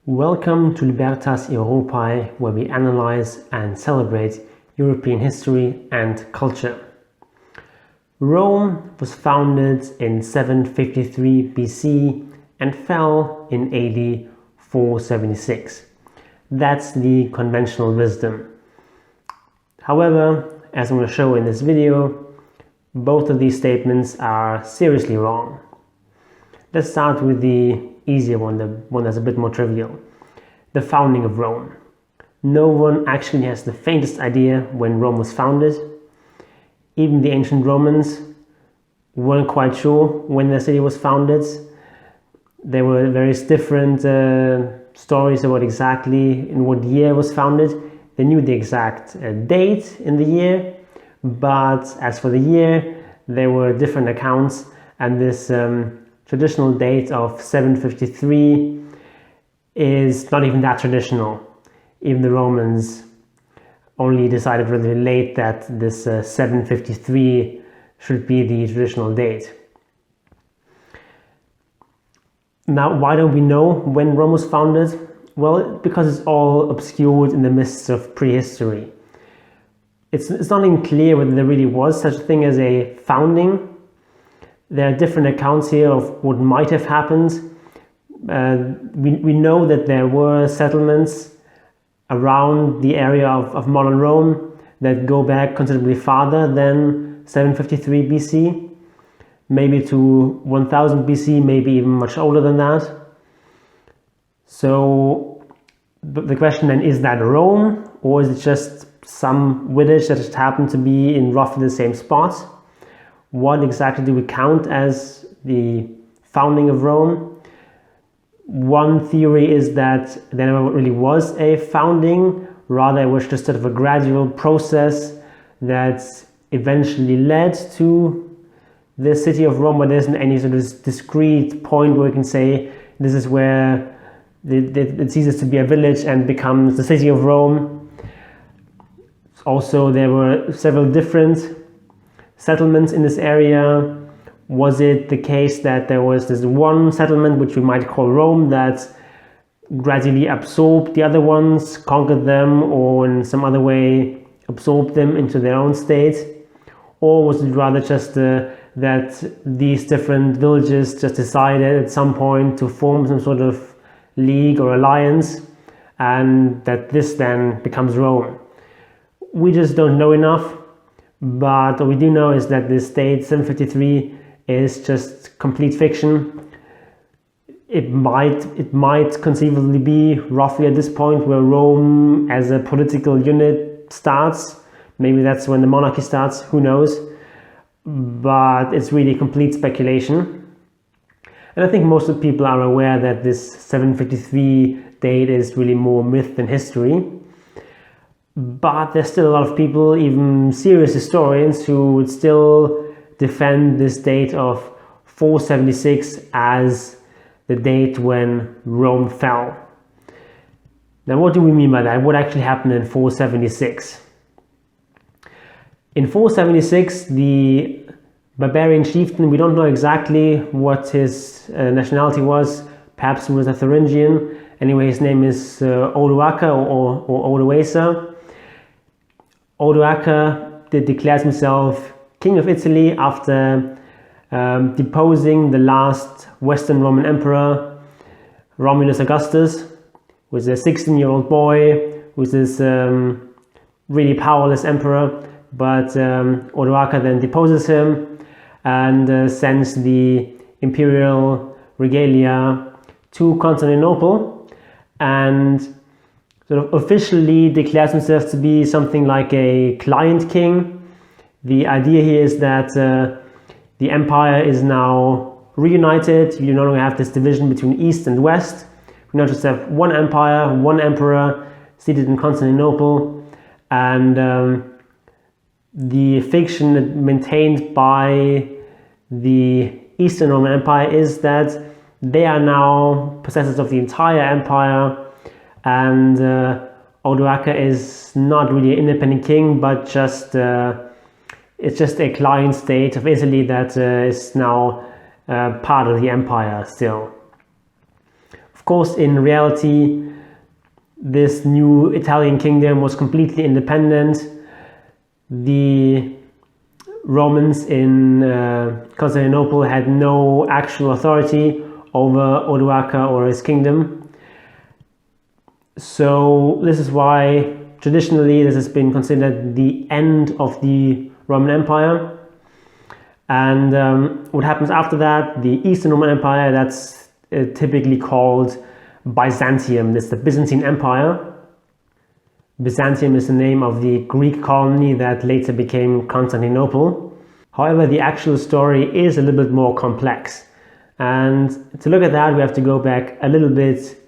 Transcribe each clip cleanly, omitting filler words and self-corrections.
Welcome to Libertas Europae, where we analyze and celebrate European history and culture. Rome was founded in 753 BC and fell in AD 476. That's the conventional wisdom. However, as I'm going to show in this video, both of these statements are seriously wrong. Let's start with the easier one, the one that's a bit more trivial. The founding of Rome. No one actually has the faintest idea when Rome was founded. Even the ancient Romans weren't quite sure when the city was founded. There were various different stories about exactly in what year it was founded. They knew the exact date in the year, but as for the year, there were different accounts, and this traditional date of 753 is not even that traditional. Even the Romans only decided really late that this 753 should be the traditional date. Now, why don't we know when Rome was founded? Well, because it's all obscured in the mists of prehistory. It's not even clear whether there really was such a thing as a founding. There are different accounts here of what might have happened. We know that there were settlements around the area of modern Rome that go back considerably farther than 753 BC, maybe to 1000 BC, maybe even much older than that. So the question then, is that Rome, or is it just some village that just happened to be in roughly the same spot? What exactly do we count as the founding of Rome? One theory is that there never really was a founding, rather it was just sort of a gradual process that eventually led to the city of Rome, but there isn't any sort of discrete point where we can say this is where it ceases to be a village and becomes the city of Rome. Also, there were several different settlements in this area. Was it the case that there was this one settlement, which we might call Rome, that gradually absorbed the other ones, conquered them, or in some other way absorbed them into their own state? Or was it rather just that these different villages just decided at some point to form some sort of league or alliance, and that this then becomes Rome? We just don't know enough. But what we do know is that this date 753 is just complete fiction. It might conceivably be roughly at this point where Rome as a political unit starts. Maybe that's when the monarchy starts, who knows? But it's really complete speculation. And I think most of the people are aware that this 753 date is really more myth than history. But there's still a lot of people, even serious historians, who would still defend this date of 476 as the date when Rome fell. Now, what do we mean by that? What actually happened in 476? In 476, the barbarian chieftain, we don't know exactly what his nationality was. Perhaps he was a Thuringian. Anyway, his name is Odoacer or Odoacer. Odoacer declares himself king of Italy after deposing the last Western Roman emperor, Romulus Augustus, who was a 16-year-old boy, who was this really powerless emperor. But Odoacer then deposes him and sends the imperial regalia to Constantinople, and sort of officially declares himself to be something like a client king. The idea here is that the empire is now reunited. You no longer have this division between East and West. We now just have one empire, one emperor seated in Constantinople, and the fiction maintained by the Eastern Roman Empire is that they are now possessors of the entire empire. And Odoacer is not really an independent king, but it's just a client state of Italy that is now part of the empire still. Of course, in reality, this new Italian kingdom was completely independent. The Romans in Constantinople had no actual authority over Odoacer or his kingdom. So this is why traditionally this has been considered the end of the Roman Empire. And what happens after that, the Eastern Roman Empire, that's typically called Byzantium. It's the Byzantine Empire. Byzantium is the name of the Greek colony that later became Constantinople. However, the actual story is a little bit more complex. And to look at that, we have to go back a little bit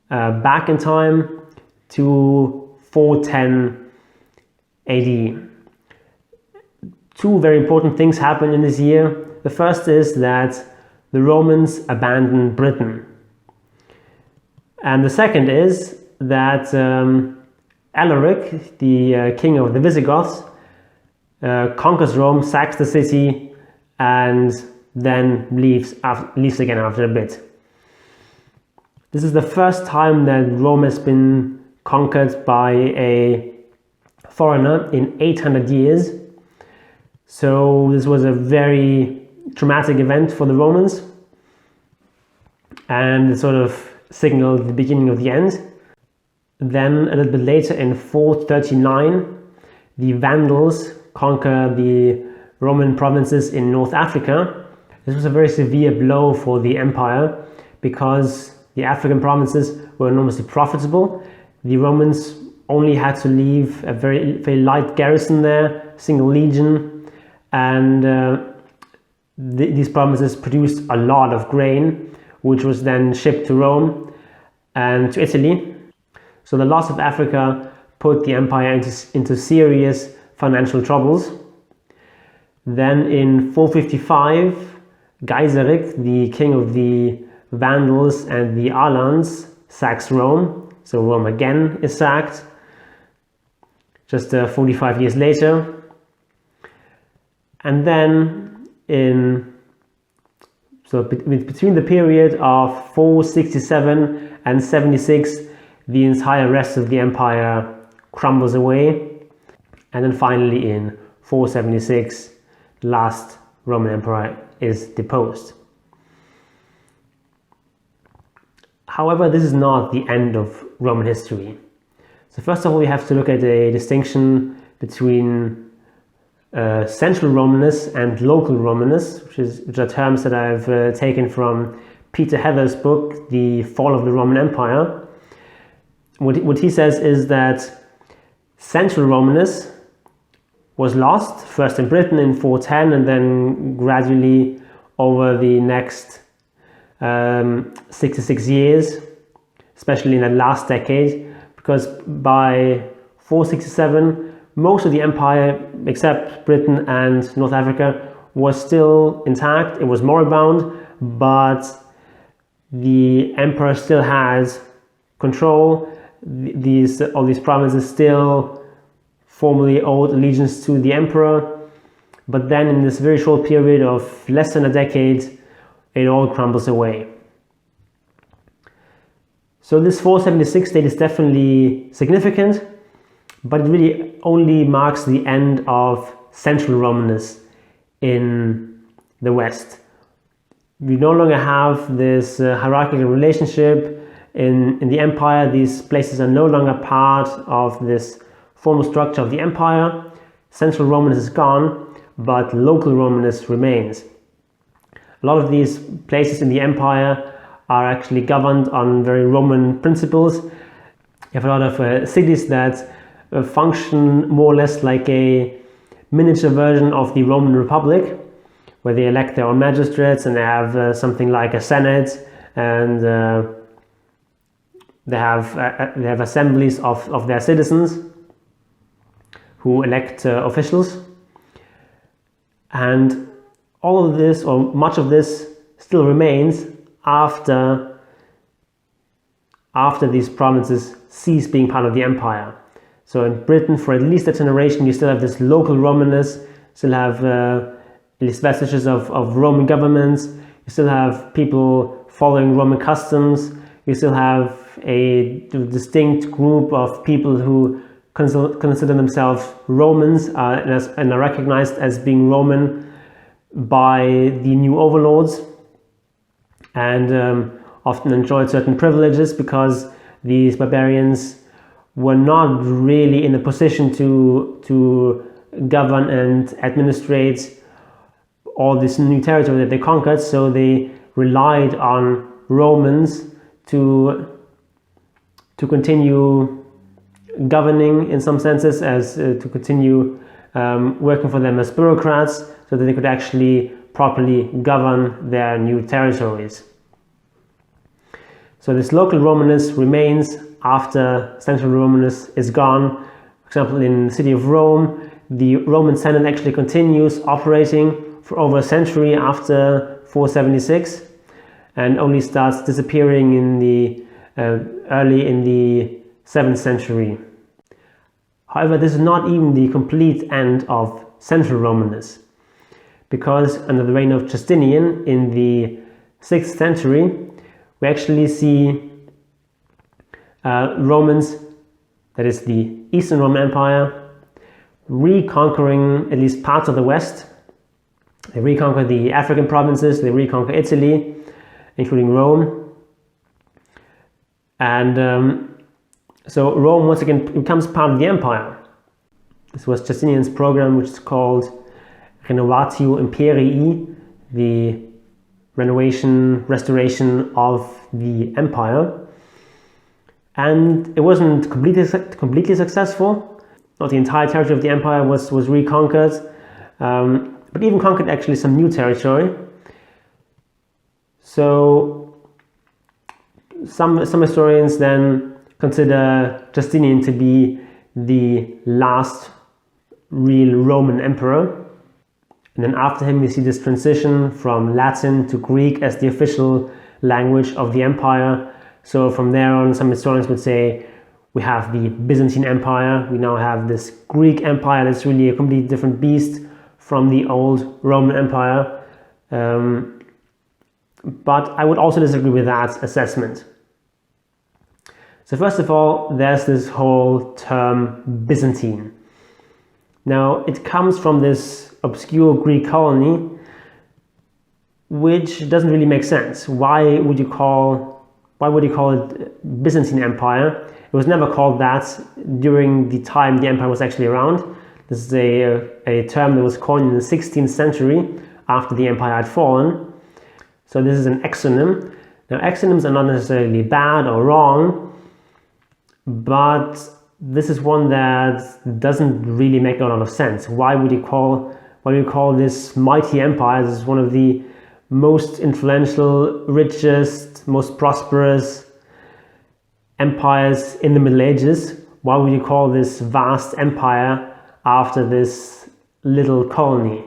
back in time to 410 AD. Two very important things happened in this year. The first is that the Romans abandoned Britain. And the second is that Alaric, the king of the Visigoths, conquers Rome, sacks the city, and then leaves again after a bit. This is the first time that Rome has been conquered by a foreigner in 800 years. So this was a very traumatic event for the Romans, and it sort of signaled the beginning of the end. Then a little bit later in 439, the Vandals conquer the Roman provinces in North Africa. This was a very severe blow for the empire because the African provinces were enormously profitable. The Romans only had to leave a very, very light garrison there, single legion, and these provinces produced a lot of grain, which was then shipped to Rome and to Italy. So the loss of Africa put the empire into serious financial troubles. Then in 455, Gaiseric, the king of the Vandals and the Alans, sacks Rome. So Rome again is sacked, just 45 years later. And then between the period of 467 and 76, the entire rest of the empire crumbles away. And then finally in 476, the last Roman emperor is deposed. However, this is not the end of Roman history. So first of all, we have to look at a distinction between central Romanness and local Romanness, which are terms that I've taken from Peter Heather's book, The Fall of the Roman Empire. What he says is that central Romanness was lost, first in Britain in 410 and then gradually over the next 66 years, especially in the last decade, because by 467 most of the empire, except Britain and North Africa, was still intact. It was moribund, but the emperor still has control. All these provinces still formally owed allegiance to the emperor. But then in this very short period of less than a decade, it all crumbles away. So this 476 date is definitely significant, but it really only marks the end of central Romanness in the West. We no longer have this hierarchical relationship in the empire. These places are no longer part of this formal structure of the empire. Central Romanness is gone, but local Romanness remains. A lot of these places in the empire are actually governed on very Roman principles. You have a lot of cities that function more or less like a miniature version of the Roman Republic, where they elect their own magistrates and they have something like a senate, and they have assemblies of their citizens who elect officials. And all of this, or much of this, still remains after these provinces cease being part of the empire. So in Britain, for at least a generation, you still have this local Romanness, still have at least vestiges of Roman governments, you still have people following Roman customs, we still have a distinct group of people who consider themselves Romans and are recognized as being Roman by the new overlords, and often enjoyed certain privileges because these barbarians were not really in a position to govern and administrate all this new territory that they conquered, so they relied on Romans to continue governing in some senses, as to continue working for them as bureaucrats, so that they could actually properly govern their new territories. So this local Romanist remains after central Romanist is gone. For example, in the city of Rome, the Roman Senate actually continues operating for over a century after 476, and only starts disappearing in the early in the 7th century. However, this is not even the complete end of central Romanists, because under the reign of Justinian in the 6th century, we actually see Romans, that is the Eastern Roman Empire, reconquering at least parts of the West. They reconquer the African provinces, they reconquer Italy, including Rome. And so Rome once again becomes part of the empire. This was Justinian's program, which is called Renovatio Imperii, the restoration of the empire. And it wasn't completely successful. Not the entire territory of the empire was reconquered, but even conquered actually some new territory. So some historians then consider Justinian to be the last real Roman emperor. And then after him we see this transition from Latin to Greek as the official language of the empire. So from there on, some historians would say we have the Byzantine Empire, we now have this Greek Empire that's really a completely different beast from the old Roman Empire. But I would also disagree with that assessment. So first of all, there's this whole term Byzantine. Now, it comes from this obscure Greek colony, which doesn't really make sense. Why would you call it Byzantine Empire? It was never called that during the time the empire was actually around. This is a term that was coined in the 16th century after the empire had fallen. So this is an exonym. Now, exonyms are not necessarily bad or wrong, but this is one that doesn't really make a lot of sense. Why would you call this mighty empire? This is one of the most influential, richest, most prosperous empires in the Middle Ages. Why would you call this vast empire after this little colony?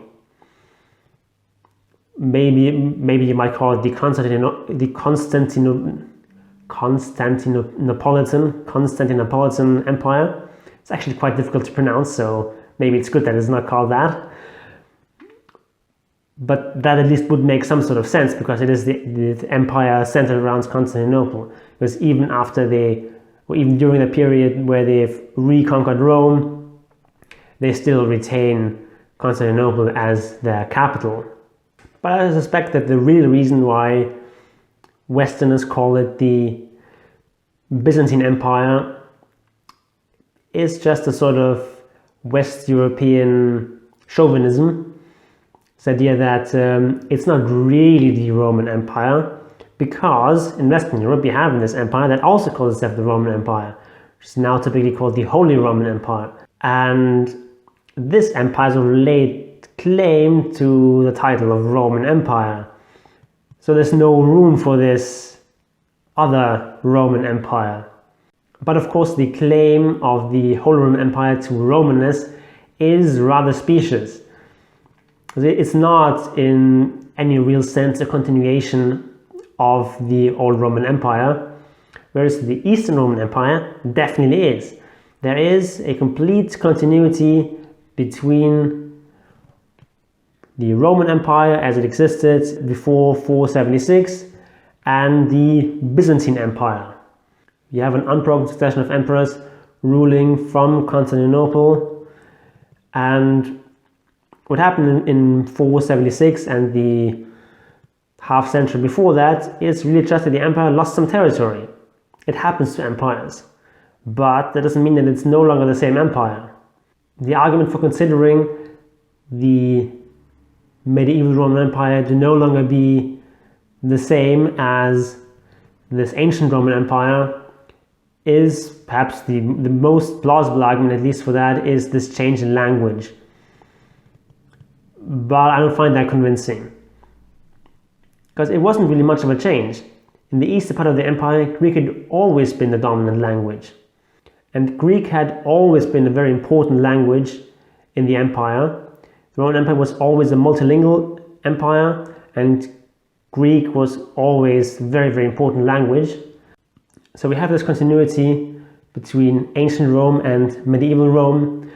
Maybe you might call it the Constantinopolitan Empire. It's actually quite difficult to pronounce, so maybe it's good that it's not called that. But that at least would make some sort of sense, because it is the empire centered around Constantinople. Because even during the period where they've reconquered Rome, they still retain Constantinople as their capital. But I suspect that the real reason why Westerners call it the Byzantine Empire is just a sort of West European chauvinism. This idea that it's not really the Roman Empire, because in Western Europe you have this empire that also calls itself the Roman Empire, which is now typically called the Holy Roman Empire. And this empire has laid claim to the title of Roman Empire. So there's no room for this other Roman Empire. But of course, the claim of the Holy Roman Empire to Romanness is rather specious. It's not in any real sense a continuation of the old Roman Empire, whereas the Eastern Roman Empire definitely is. There is a complete continuity between the Roman Empire as it existed before 476 and the Byzantine Empire. You have an unbroken succession of emperors ruling from Constantinople, and what happened in 476 and the half century before that is really just that the empire lost some territory. It happens to empires, but that doesn't mean that it's no longer the same empire. The argument for considering the medieval Roman Empire to no longer be the same as this ancient Roman Empire is perhaps the most plausible argument, at least for that, is this change in language. But I don't find that convincing, because it wasn't really much of a change. In the eastern part of the empire, Greek had always been the dominant language. And Greek had always been a very important language in the empire. The Roman Empire was always a multilingual empire, and Greek was always a very, very important language. So we have this continuity between ancient Rome and medieval Rome,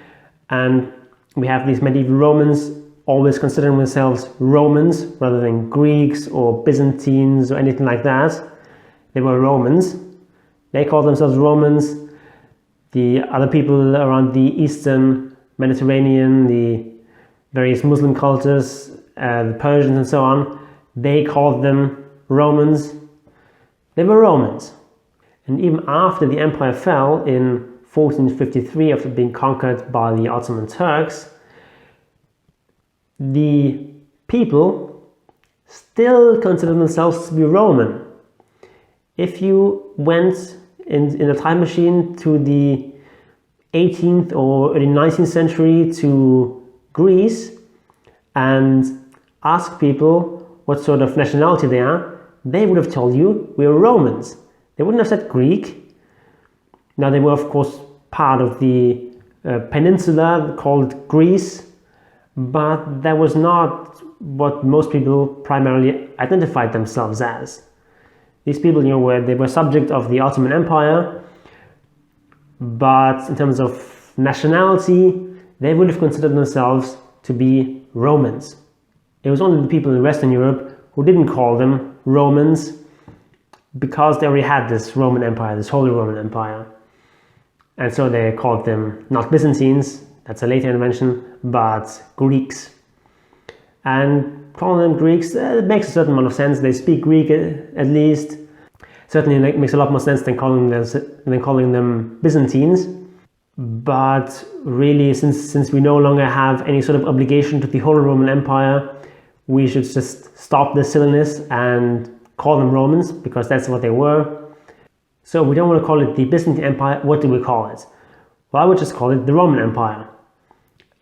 and we have these medieval Romans always considering themselves Romans rather than Greeks or Byzantines or anything like that. They were Romans. They called themselves Romans. The other people around the Eastern Mediterranean, the various Muslim cultures, the Persians and so on, they called them Romans. They were Romans. And even after the empire fell in 1453, after being conquered by the Ottoman Turks, the people still considered themselves to be Roman. If you went in a time machine to the 18th or early 19th century to Greece and asked people what sort of nationality they are, they would have told you we're Romans. They wouldn't have said Greek. Now they were of course part of the peninsula called Greece, but that was not what most people primarily identified themselves as. These people, they were subject of the Ottoman Empire, but in terms of nationality, they would have considered themselves to be Romans. It was only the people in Western Europe who didn't call them Romans, because they already had this Roman Empire, this Holy Roman Empire. And so they called them not Byzantines, that's a later invention, but Greeks. And calling them Greeks, it makes a certain amount of sense. They speak Greek at least. Certainly it makes a lot more sense than calling them Byzantines. But really, since we no longer have any sort of obligation to the Holy Roman Empire, we should just stop this silliness and call them Romans, because that's what they were. So we don't want to call it the Byzantine Empire. What do we call it? Well, I would just call it the Roman Empire.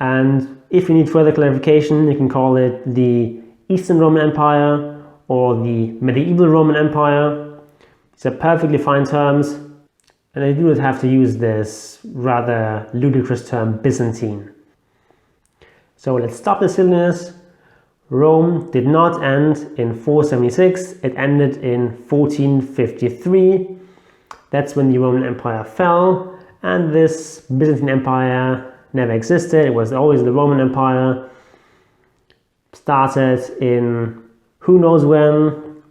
And if you need further clarification, you can call it the Eastern Roman Empire or the Medieval Roman Empire. These are perfectly fine terms, and I do not have to use this rather ludicrous term Byzantine. So let's stop the silliness. Rome did not end in 476, it ended in 1453. That's when the Roman Empire fell, and this Byzantine Empire never existed. It was always the Roman Empire. Started in who knows when.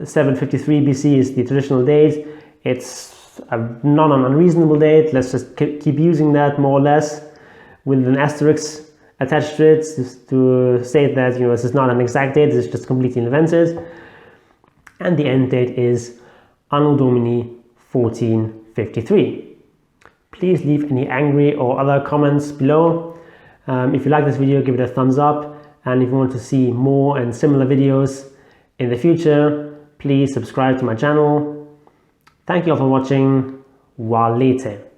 753 BC is the traditional date. It's not an unreasonable date. Let's just keep using that more or less with an asterisk attached to it to state that this is not an exact date, this is just completely invented. And the end date is Anno Domini 1453. Please leave any angry or other comments below. If you like this video, give it a thumbs up, and if you want to see more and similar videos in the future, please subscribe to my channel. Thank you all for watching. Walete.